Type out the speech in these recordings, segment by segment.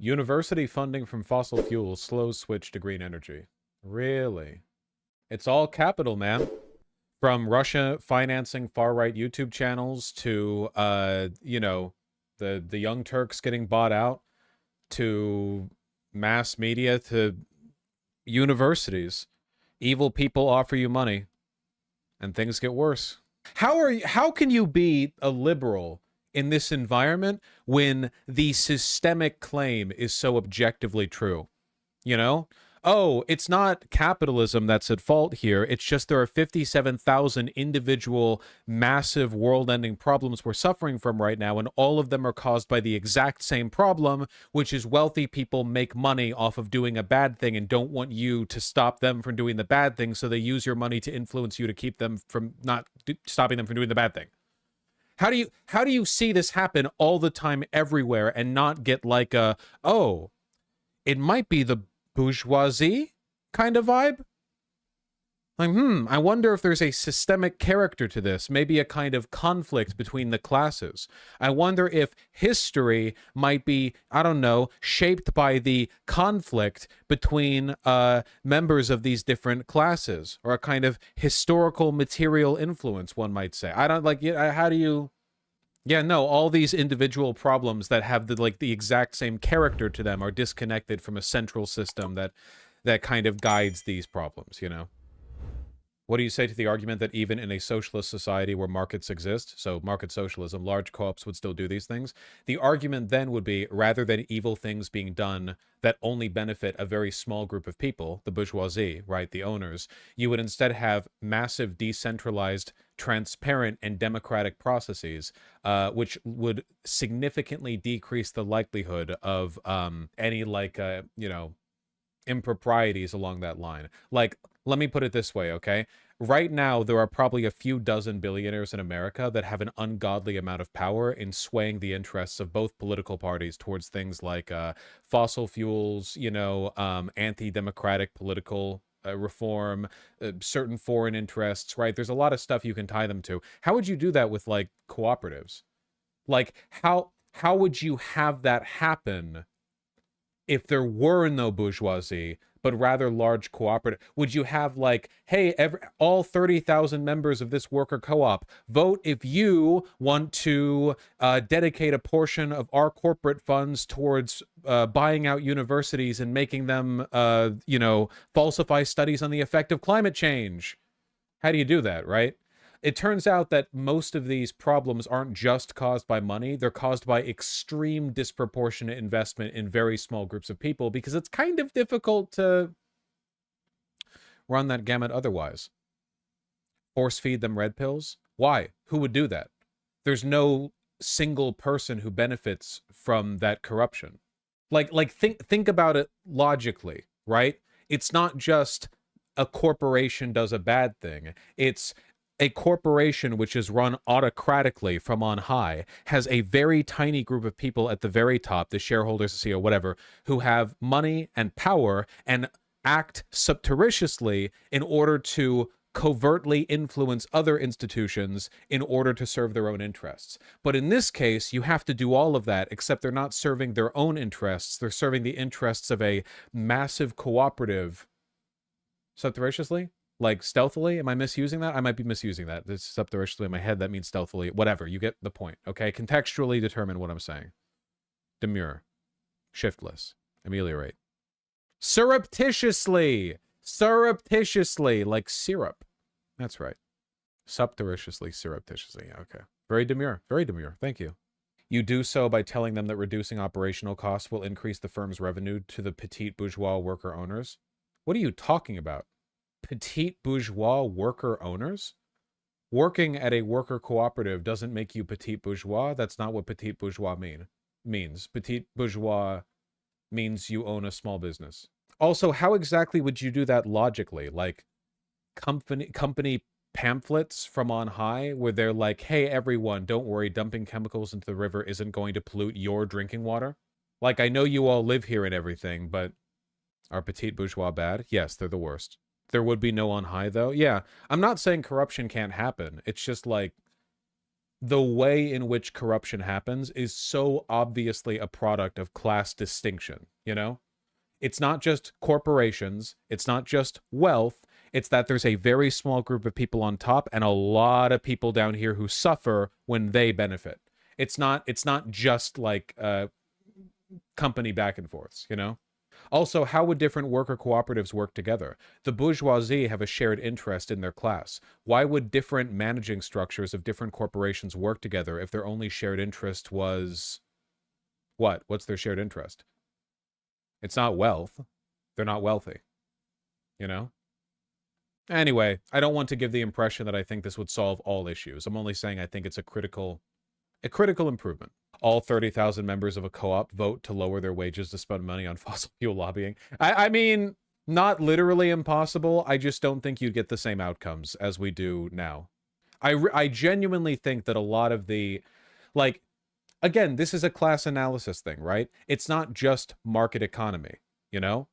University funding from fossil fuels slows switch to green energy. Really? It's all capital, man. From Russia financing far-right YouTube channels to, you know, the Young Turks getting bought out, to mass media, to universities. Evil people offer you money, and things get worse. How can you be a liberal in this environment when the systemic claim is so objectively true? You know? Oh, it's not capitalism that's at fault here. It's just there are 57,000 individual massive world-ending problems we're suffering from right now, and all of them are caused by the exact same problem, which is wealthy people make money off of doing a bad thing and don't want you to stop them from doing the bad thing, so they use your money to influence you to keep them from stopping them from doing the bad thing. How do you see this happen all the time everywhere and not get like a, oh, it might be the bourgeoisie kind of vibe? Like, I wonder if there's a systemic character to this, maybe a kind of conflict between the classes. I wonder if history might be, I don't know, shaped by the conflict between members of these different classes, or a kind of historical material influence, one might say. I don't, like, how do you... Yeah, no, all these individual problems that have the exact same character to them are disconnected from a central system that kind of guides these problems, you know? What do you say to the argument that even in a socialist society where markets exist, so market socialism, large co-ops would still do these things? The argument then would be, rather than evil things being done that only benefit a very small group of people, the bourgeoisie, right, the owners, you would instead have massive decentralized, transparent, and democratic processes, which would significantly decrease the likelihood of any, like, you know, improprieties along that line. Like, let me put it this way, okay? Right now, there are probably a few dozen billionaires in America that have an ungodly amount of power in swaying the interests of both political parties towards things like fossil fuels, you know, anti-democratic political reform, certain foreign interests, right? There's a lot of stuff you can tie them to. How would you do that with, like, cooperatives? Like, how would you have that happen if there were no bourgeoisie, but rather large cooperative? Would you have, like, hey, all 30,000 members of this worker co-op, vote if you want to dedicate a portion of our corporate funds towards buying out universities and making them, you know, falsify studies on the effect of climate change? How do you do that, right? It turns out that most of these problems aren't just caused by money. They're caused by extreme disproportionate investment in very small groups of people, because it's kind of difficult to run that gamut otherwise. Force feed them red pills? Why? Who would do that? There's no single person who benefits from that corruption. Like think about it logically, right? It's not just a corporation does a bad thing. It's a corporation which is run autocratically from on high, has a very tiny group of people at the very top, the shareholders, the CEO, whatever, who have money and power and act surreptitiously in order to covertly influence other institutions in order to serve their own interests. But in this case, you have to do all of that, except they're not serving their own interests. They're serving the interests of a massive cooperative surreptitiously. Like, stealthily? Am I misusing that? I might be misusing that. This is surreptitiously in my head. That means stealthily. Whatever. You get the point, okay? Contextually determine what I'm saying. Demure. Shiftless. Ameliorate. Surreptitiously! Surreptitiously! Like syrup. That's right. Surreptitiously. Okay. Very demure. Very demure. Thank you. You do so by telling them that reducing operational costs will increase the firm's revenue to the petite bourgeois worker owners. What are you talking about? Petite bourgeois worker owners? Working at a worker cooperative doesn't make you petite bourgeois. That's not what petite bourgeois means. Petite bourgeois means you own a small business. Also, how exactly would you do that logically? Like, company pamphlets from on high where they're like, hey, everyone, don't worry, dumping chemicals into the river isn't going to pollute your drinking water? Like, I know you all live here and everything, but are petite bourgeois bad? Yes, they're the worst. There would be no on high, though. Yeah, I'm not saying corruption can't happen. It's just like, the way in which corruption happens is so obviously a product of class distinction, you know? It's not just corporations, it's not just wealth, it's that there's a very small group of people on top and a lot of people down here who suffer when they benefit. It's not just like company back and forths, you know? Also, how would different worker cooperatives work together? The bourgeoisie have a shared interest in their class. Why would different managing structures of different corporations work together if their only shared interest was... what? What's their shared interest? It's not wealth. They're not wealthy. You know? Anyway, I don't want to give the impression that I think this would solve all issues. I'm only saying I think it's a critical improvement. All 30,000 members of a co-op vote to lower their wages to spend money on fossil fuel lobbying. I mean, not literally impossible. I just don't think you'd get the same outcomes as we do now. I genuinely think that a lot of the, like, again, this is a class analysis thing, right? It's not just market economy, you know?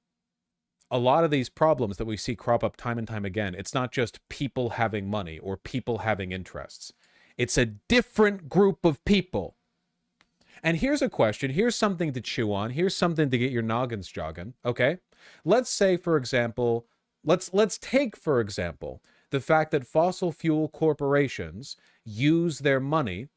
A lot of these problems that we see crop up time and time again, it's not just people having money or people having interests. It's a different group of people. And here's a question. Here's something to chew on. Here's something to get your noggins jogging, okay? Let's say, for example, let's take, for example, the fact that fossil fuel corporations use their money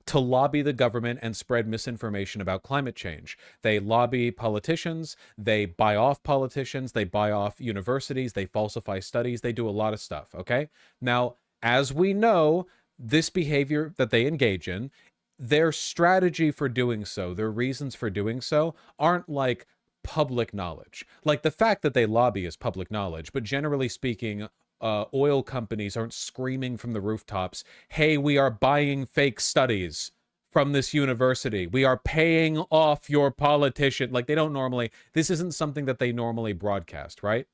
to lobby the government and spread misinformation about climate change. They lobby politicians, they buy off politicians, they buy off universities, they falsify studies, they do a lot of stuff, okay? Now, as we know, this behavior that they engage in, their strategy for doing so, their reasons for doing so, aren't like public knowledge. Like the fact that they lobby is public knowledge, but generally speaking, oil companies aren't screaming from the rooftops, hey, we are buying fake studies from this university. We are paying off your politician. Like they don't normally, this isn't something that they normally broadcast, right?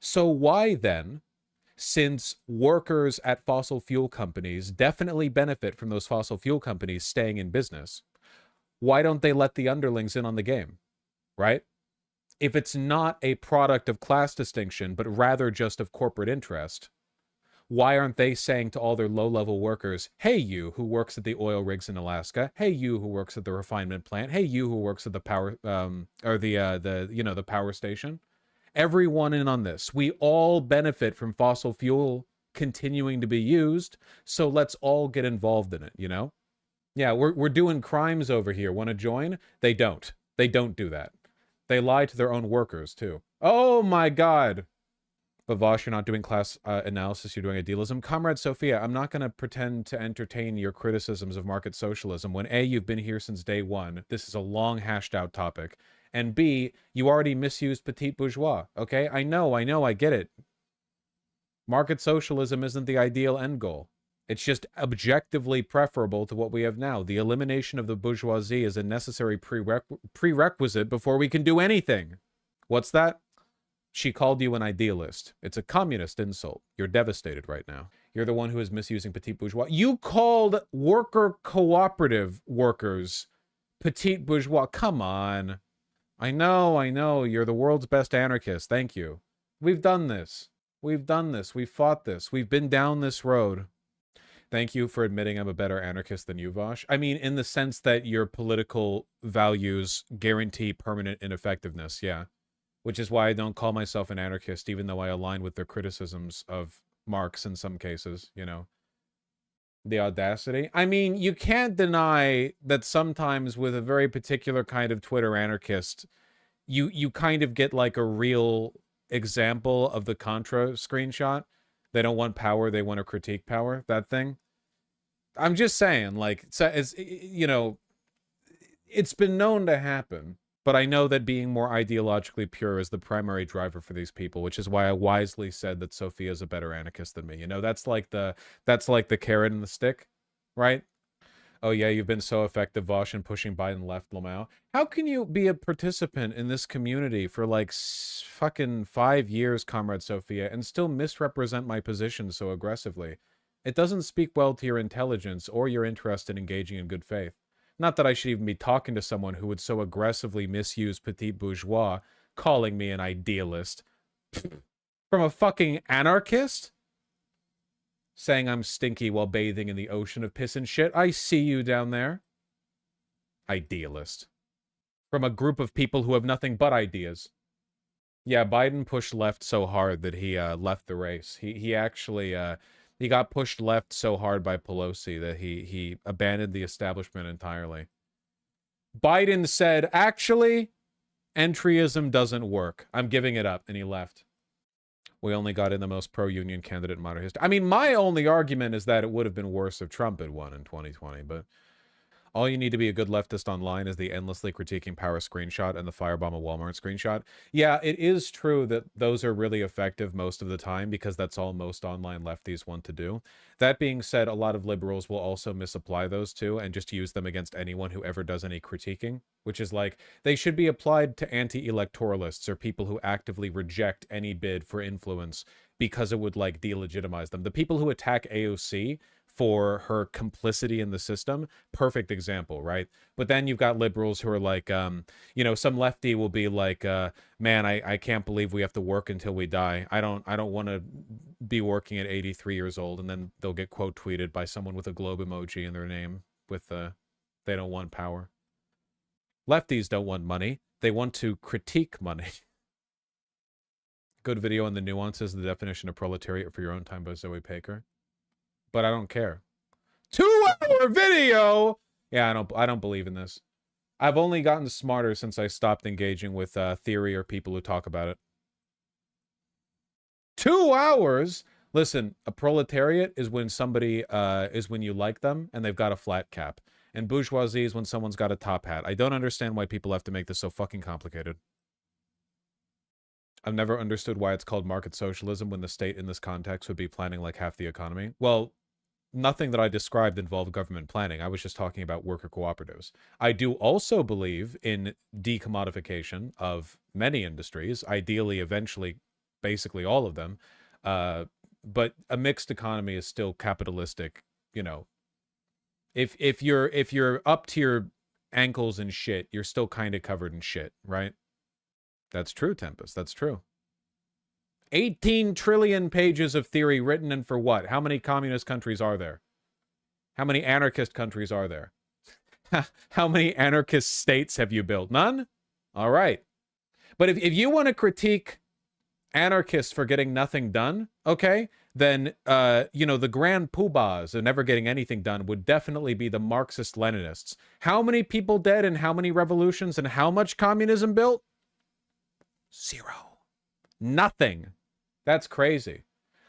So why then, since workers at fossil fuel companies definitely benefit from those fossil fuel companies staying in business, why don't they let the underlings in on the game, right? If it's not a product of class distinction, but rather just of corporate interest, why aren't they saying to all their low-level workers, hey, you who works at the oil rigs in Alaska, hey, you who works at the refinement plant, hey, you who works at the power, or the power station, everyone in on this. We all benefit from fossil fuel continuing to be used, so let's all get involved in it, you know? Yeah, we're doing crimes over here. Want to join? They don't. They don't do that. They lie to their own workers, too. Oh my god! But Vaush, you're not doing class analysis, you're doing idealism. Comrade Sophia, I'm not going to pretend to entertain your criticisms of market socialism when A, you've been here since day one. This is a long hashed out topic. And B, you already misused petit bourgeois, okay? I know, I get it. Market socialism isn't the ideal end goal. It's just objectively preferable to what we have now. The elimination of the bourgeoisie is a necessary prerequisite before we can do anything. What's that? She called you an idealist. It's a communist insult. You're devastated right now. You're the one who is misusing petit bourgeois. You called worker cooperative workers petit bourgeois. Come on. I know. You're the world's best anarchist. Thank you. We've done this. We've fought this. We've been down this road. Thank you for admitting I'm a better anarchist than you, Vaush. I mean, in the sense that your political values guarantee permanent ineffectiveness, yeah. Which is why I don't call myself an anarchist, even though I align with their criticisms of Marx in some cases, you know. The audacity. I mean, you can't deny that sometimes with a very particular kind of Twitter anarchist, you kind of get like a real example of the Contra screenshot. They don't want power, they want to critique power, that thing. I'm just saying, like, it's, you know, it's been known to happen, but I know that being more ideologically pure is the primary driver for these people, which is why I wisely said that Sophia's a better anarchist than me. You know, that's like the carrot and the stick, right? Oh yeah, you've been so effective, Vaush, in pushing Biden left, Lamau. How can you be a participant in this community for like fucking 5 years, Comrade Sophia, and still misrepresent my position so aggressively? It doesn't speak well to your intelligence or your interest in engaging in good faith. Not that I should even be talking to someone who would so aggressively misuse petit bourgeois, calling me an idealist. From a fucking anarchist? saying I'm stinky while bathing in the ocean of piss and shit. I see you down there. Idealist. From a group of people who have nothing but ideas. Yeah, Biden pushed left so hard that he left the race. He actually he got pushed left so hard by Pelosi that he abandoned the establishment entirely. Biden said, actually, entryism doesn't work. I'm giving it up, and he left. We only got in the most pro-union candidate in modern history. I mean, my only argument is that it would have been worse if Trump had won in 2020, but all you need to be a good leftist online is the endlessly critiquing power screenshot and the firebomb of Walmart screenshot. Yeah, it is true that those are really effective most of the time because that's all most online lefties want to do. That being said, a lot of liberals will also misapply those two and just use them against anyone who ever does any critiquing, which is like, they should be applied to anti-electoralists or people who actively reject any bid for influence because it would like delegitimize them. The people who attack AOC for her complicity in the system, perfect example, right? But then you've got liberals who are like, you know, some lefty will be like, man, I can't believe we have to work until we die. I don't want to be working at 83 years old. And then they'll get quote tweeted by someone with a globe emoji in their name with they don't want power. Lefties don't want money. They want to critique money. Good video on the nuances of the definition of proletariat for your own time by Zoe Paker. But I don't care. 2-hour video. Yeah, I don't believe in this. I've only gotten smarter since I stopped engaging with theory or people who talk about it. 2 hours. Listen, a proletariat is when somebody is when you like them and they've got a flat cap, and bourgeoisie is when someone's got a top hat. I don't understand why people have to make this so fucking complicated. I've never understood why it's called market socialism when the state in this context would be planning like half the economy. Well, nothing that I described involved government planning. I was just talking about worker cooperatives. I do also believe in decommodification of many industries, ideally, eventually, basically all of them. But a mixed economy is still capitalistic, you know. If you're up to your ankles in shit, you're still kind of covered in shit, right? That's true, Tempest. That's true. 18 trillion pages of theory written, and for what? How many communist countries are there? How many anarchist countries are there? How many anarchist states have you built? None? All right. But if you want to critique anarchists for getting nothing done, okay, then, you know, the grand poobahs of never getting anything done would definitely be the Marxist-Leninists. How many people dead and how many revolutions and how much communism built? 0. Nothing. That's crazy.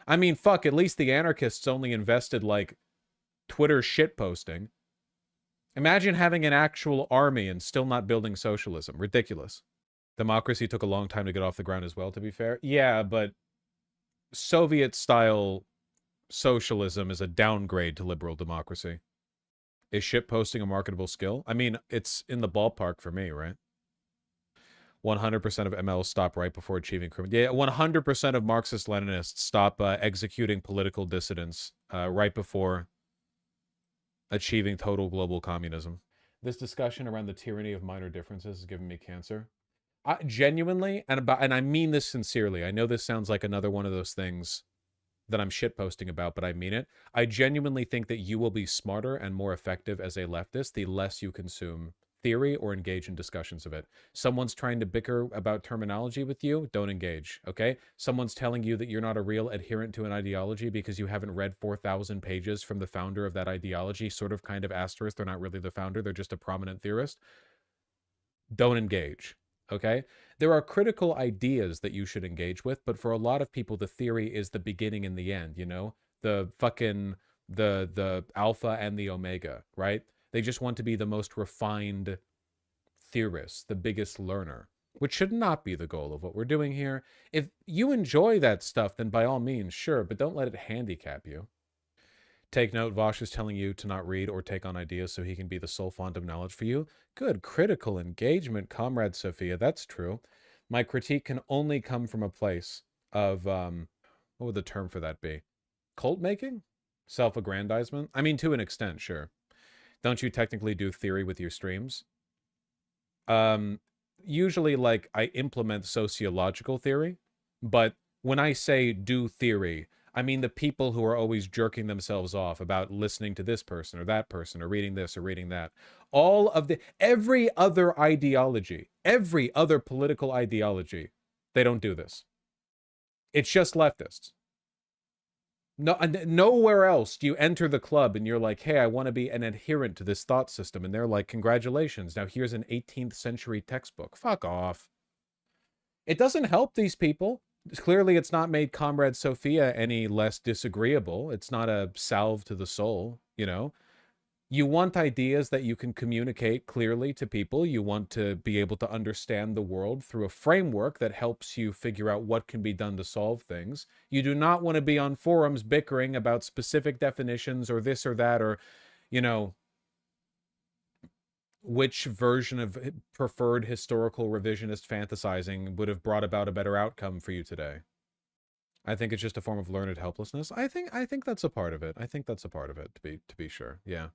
I mean, fuck, at least the anarchists only invested, like, Twitter shitposting. Imagine having an actual army and still not building socialism. Ridiculous. Democracy took a long time to get off the ground as well, to be fair. Yeah, but Soviet-style socialism is a downgrade to liberal democracy. Is shitposting a marketable skill? I mean, it's in the ballpark for me, right? 100% of MLs stop right before achieving criminal. Yeah, 100% of Marxist-Leninists stop executing political dissidents right before achieving total global communism. This discussion around the tyranny of minor differences is giving me cancer. Genuinely, and I mean this sincerely, I know this sounds like another one of those things that I'm shitposting about, but I mean it. I genuinely think that you will be smarter and more effective as a leftist the less you consume theory or engage in discussions of it. Someone's trying to bicker about terminology with you, don't engage, okay? Someone's telling you that you're not a real adherent to an ideology because you haven't read 4,000 pages from the founder of that ideology, sort of, kind of, asterisk, they're not really the founder, they're just a prominent theorist. Don't engage, okay? There are critical ideas that you should engage with, but for a lot of people, the theory is the beginning and the end, you know? The fucking, the alpha and the omega, right? They just want to be the most refined theorist, the biggest learner, which should not be the goal of what we're doing here. If you enjoy that stuff, then by all means, sure, but don't let it handicap you. Take note, Vaush is telling you to not read or take on ideas so he can be the sole font of knowledge for you. Good critical engagement, Comrade Sophia. That's true. My critique can only come from a place of, what would the term for that be? Cult making? Self-aggrandizement? I mean, to an extent, sure. Don't you technically do theory with your streams? Usually, like, I implement sociological theory, but when I say do theory, I mean the people who are always jerking themselves off about listening to this person or that person or reading this or reading that. Every other ideology, every other political ideology, they don't do this. It's just leftists. No, nowhere else do you enter the club and you're like, hey, I want to be an adherent to this thought system. And they're like, congratulations. Now here's an 18th century textbook. Fuck off. It doesn't help these people. Clearly, it's not made Comrade Sophia any less disagreeable. It's not a salve to the soul, you know? You want ideas that you can communicate clearly to people. You want to be able to understand the world through a framework that helps you figure out what can be done to solve things. You do not want to be on forums bickering about specific definitions or this or that or, you know, which version of preferred historical revisionist fantasizing would have brought about a better outcome for you today. I think it's just a form of learned helplessness. I think that's a part of it. I think that's a part of it, to be sure. Yeah.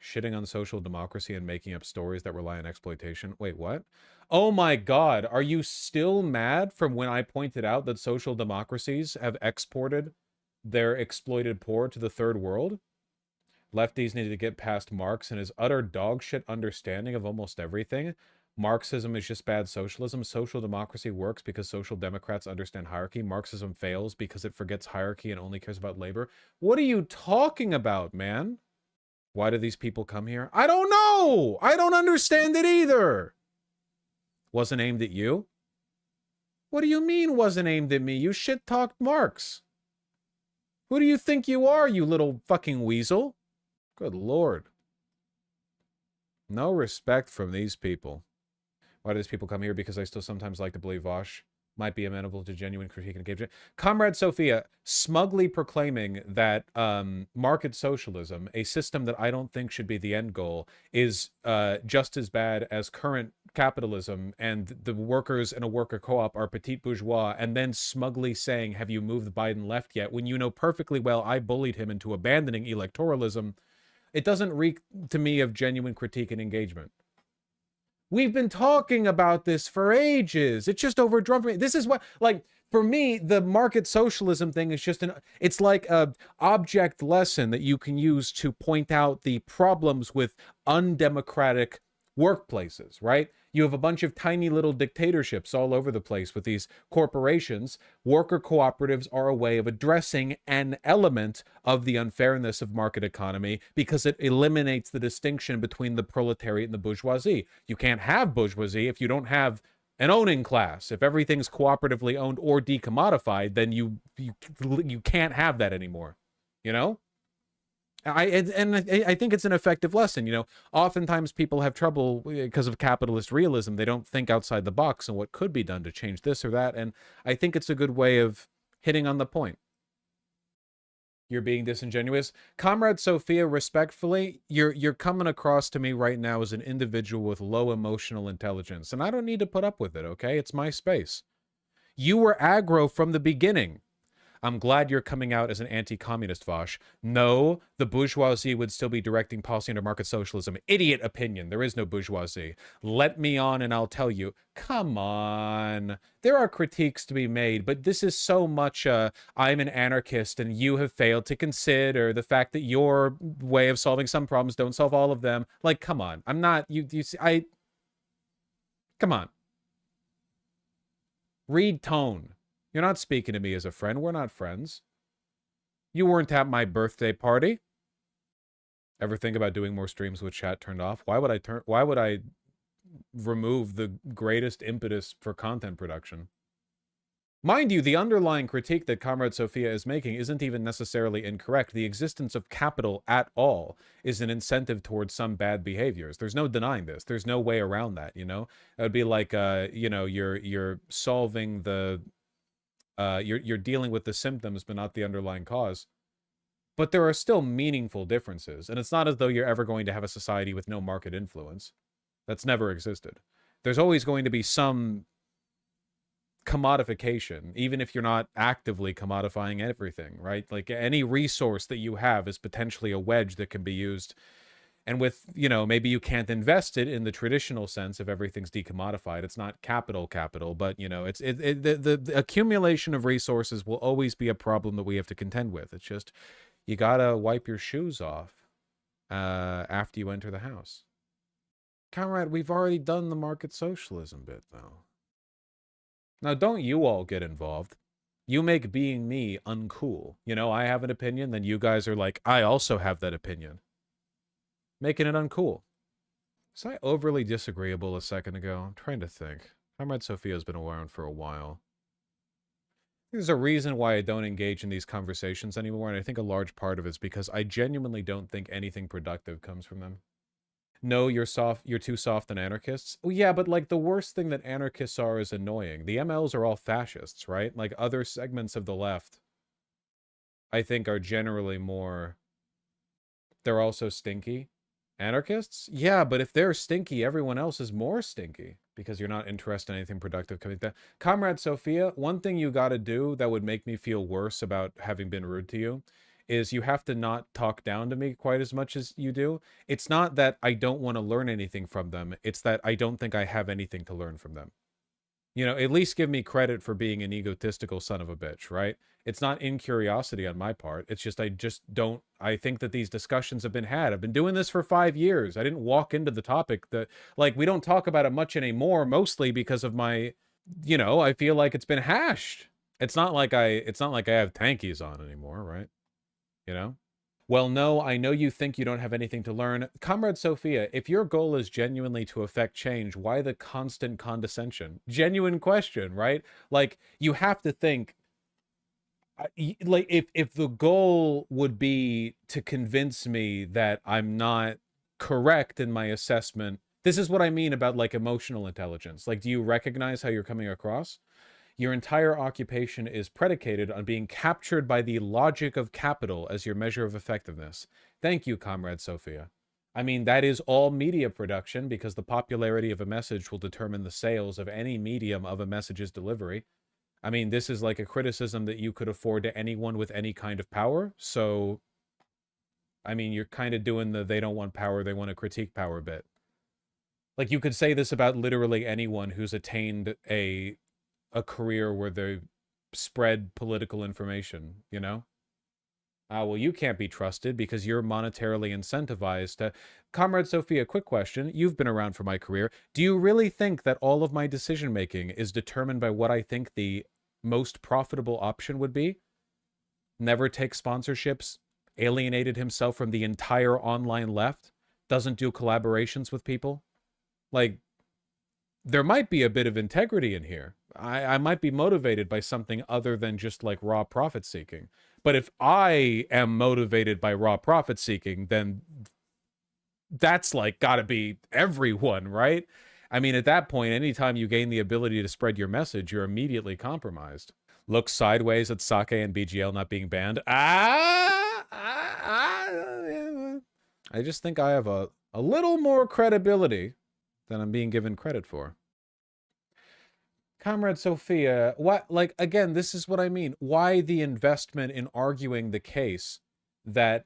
Shitting on social democracy and making up stories that rely on exploitation. Wait, what? Oh my God. Are you still mad from when I pointed out that social democracies have exported their exploited poor to the third world? Lefties need to get past Marx and his utter dogshit understanding of almost everything. Marxism is just bad socialism. Social democracy works because social democrats understand hierarchy. Marxism fails because it forgets hierarchy and only cares about labor. What are you talking about, man? Why do these people come here? I don't know. I don't understand it either. Wasn't aimed at you? What do you mean wasn't aimed at me? You shit-talked Marx. Who do you think you are, you little fucking weasel? Good Lord. No respect from these people. Why do these people come here? Because I still sometimes like to believe Vaush might be amenable to genuine critique and engagement. Comrade Sophia smugly proclaiming that market socialism, a system that I don't think should be the end goal, is just as bad as current capitalism, and the workers in a worker co-op are petit bourgeois, and then smugly saying, have you moved Biden left yet? When you know perfectly well I bullied him into abandoning electoralism. It doesn't reek to me of genuine critique and engagement. We've been talking about this for ages. It's just overdrunk for me. This is what, like, for me, the market socialism thing is just it's like a object lesson that you can use to point out the problems with undemocratic workplaces, right? You have a bunch of tiny little dictatorships all over the place with these corporations. Worker cooperatives are a way of addressing an element of the unfairness of market economy because it eliminates the distinction between the proletariat and the bourgeoisie. You can't have bourgeoisie if you don't have an owning class. If everything's cooperatively owned or decommodified, then you can't have that anymore, you know? I think it's an effective lesson. You know, oftentimes people have trouble because of capitalist realism. They don't think outside the box and what could be done to change this or that. And I think it's a good way of hitting on the point. You're being disingenuous. Comrade Sophia, respectfully, you're coming across to me right now as an individual with low emotional intelligence. And I don't need to put up with it, okay? It's my space. You were aggro from the beginning. I'm glad you're coming out as an anti-communist, Vaush. No, the bourgeoisie would still be directing policy under market socialism. Idiot opinion. There is no bourgeoisie. Let me on and I'll tell you. Come on. There are critiques to be made, but this is so much I'm an anarchist and you have failed to consider the fact that your way of solving some problems don't solve all of them. Like, come on. I'm not... Come on. Read tone. You're not speaking to me as a friend. We're not friends. You weren't at my birthday party. Ever think about doing more streams with chat turned off? Why would I remove the greatest impetus for content production? Mind you, the underlying critique that Comrade Sophia is making isn't even necessarily incorrect. The existence of capital at all is an incentive towards some bad behaviors. There's no denying this. There's no way around that, you know? It would be like, you know, you're solving the... you're dealing with the symptoms, but not the underlying cause. But there are still meaningful differences, and it's not as though you're ever going to have a society with no market influence. That's never existed. There's always going to be some commodification, even if you're not actively commodifying everything, right? Like any resource that you have is potentially a wedge that can be used And with, you know, maybe you can't invest it in the traditional sense of everything's decommodified. It's not capital, but, you know, the accumulation of resources will always be a problem that we have to contend with. It's just, you gotta wipe your shoes off after you enter the house. Comrade, we've already done the market socialism bit, though. Now, don't you all get involved. You make being me uncool. You know, I have an opinion, then you guys are like, I also have that opinion. Making it uncool. Was I overly disagreeable a second ago? I'm trying to think. Comrade Sophia's been around for a while. There's a reason why I don't engage in these conversations anymore, and I think a large part of it is because I genuinely don't think anything productive comes from them. No, you're soft. You're too soft on anarchists. Oh, yeah, but like the worst thing that anarchists are is annoying. The MLs are all fascists, right? Like other segments of the left, I think, are generally more. They're also stinky. Anarchists? Yeah, but if they're stinky, everyone else is more stinky because you're not interested in anything productive coming down. Comrade Sophia, one thing you got to do that would make me feel worse about having been rude to you is you have to not talk down to me quite as much as you do. It's not that I don't want to learn anything from them. It's that I don't think I have anything to learn from them. You know, at least give me credit for being an egotistical son of a bitch, right? It's not incuriosity on my part. It's just, I just don't, I think that these discussions have been had. I've been doing this for 5 years. I didn't walk into the topic that, like, we don't talk about it much anymore, mostly because of my, you know, I feel like it's been hashed. It's not like I have Tankies on anymore, right? You know? Well, no, I know you think you don't have anything to learn. Comrade Sophia, if your goal is genuinely to affect change, why the constant condescension? Genuine question, right? Like, you have to think, like, if the goal would be to convince me that I'm not correct in my assessment, this is what I mean about, like, emotional intelligence. Like, do you recognize how you're coming across? Your entire occupation is predicated on being captured by the logic of capital as your measure of effectiveness. Thank you, Comrade Sophia. I mean, that is all media production because the popularity of a message will determine the sales of any medium of a message's delivery. I mean, this is like a criticism that you could afford to anyone with any kind of power. So, I mean, you're kind of doing the they don't want power, they want to critique power bit. Like, you could say this about literally anyone who's attained a career where they spread political information, you know? Well, you can't be trusted because you're monetarily incentivized to... Comrade Sophia, quick question. You've been around for my career. Do you really think that all of my decision-making is determined by what I think the most profitable option would be? Never take sponsorships, alienated himself from the entire online left, doesn't do collaborations with people? Like, there might be a bit of integrity in here. I might be motivated by something other than just like raw profit seeking. But if I am motivated by raw profit seeking, then that's like gotta be everyone, right? I mean, at that point, anytime you gain the ability to spread your message, you're immediately compromised. Look sideways at sake and BGL not being banned. I just think I have a little more credibility than I'm being given credit for. Comrade Sophia, what, like, again, this is what I mean. Why the investment in arguing the case that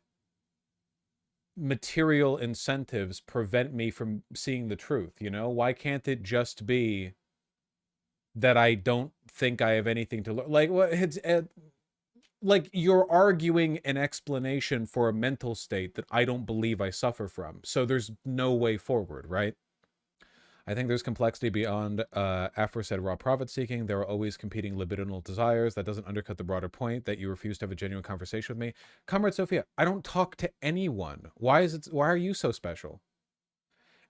material incentives prevent me from seeing the truth, you know? Why can't it just be that I don't think I have anything to learn? Like, what, it's, like, you're arguing an explanation for a mental state that I don't believe I suffer from. So there's no way forward, right? I think there's complexity beyond aforesaid raw profit seeking. There are always competing libidinal desires. That doesn't undercut the broader point that you refuse to have a genuine conversation with me. Comrade Sophia, I don't talk to anyone. Why are you so special?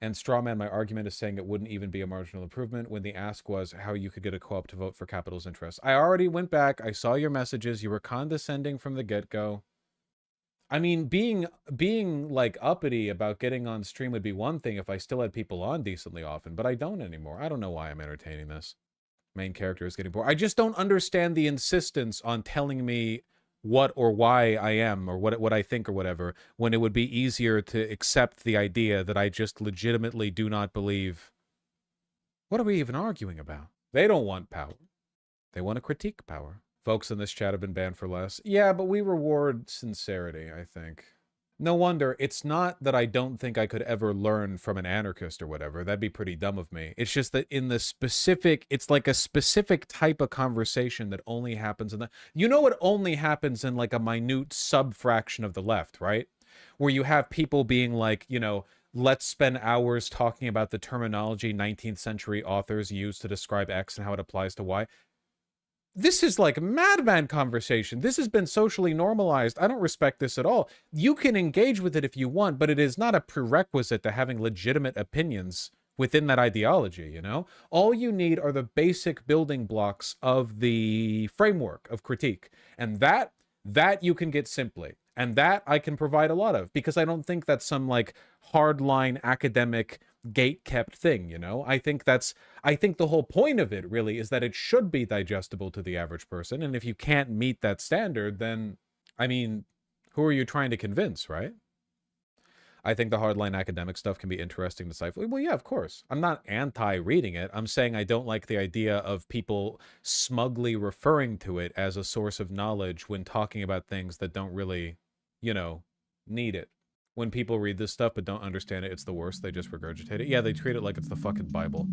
And Strawman, my argument is saying it wouldn't even be a marginal improvement when the ask was how you could get a co-op to vote for capital's interests. I already went back. I saw your messages. You were condescending from the get-go. I mean, being like uppity about getting on stream would be one thing if I still had people on decently often, but I don't anymore. I don't know why I'm entertaining this. Main character is getting bored. I just don't understand the insistence on telling me what or why I am or what I think or whatever, when it would be easier to accept the idea that I just legitimately do not believe. What are we even arguing about? They don't want power. They want to critique power. Folks in this chat have been banned for less. Yeah, but we reward sincerity, I think. No wonder. It's not that I don't think I could ever learn from an anarchist or whatever. That'd be pretty dumb of me. It's just that in the specific, it's like a specific type of conversation that only happens in the, you know, it only happens in like a minute sub-fraction of the left, right? Where you have people being like, you know, let's spend hours talking about the terminology 19th century authors used to describe X and how it applies to Y. This is like madman conversation. This has been socially normalized. I don't respect this at all. You can engage with it if you want, but it is not a prerequisite to having legitimate opinions within that ideology, you know? All you need are the basic building blocks of the framework of critique. And that you can get simply. And that I can provide a lot of, because I don't think that's some like hardline academic gate-kept thing, you know? I think the whole point of it really is that it should be digestible to the average person, and if you can't meet that standard, then, I mean, who are you trying to convince, right? I think the hardline academic stuff can be interesting to decipher. Well, yeah, of course. I'm not anti-reading it. I'm saying I don't like the idea of people smugly referring to it as a source of knowledge when talking about things that don't really, you know, need it. When people read this stuff but don't understand it, it's the worst. They just regurgitate it. Yeah, they treat it like it's the fucking Bible.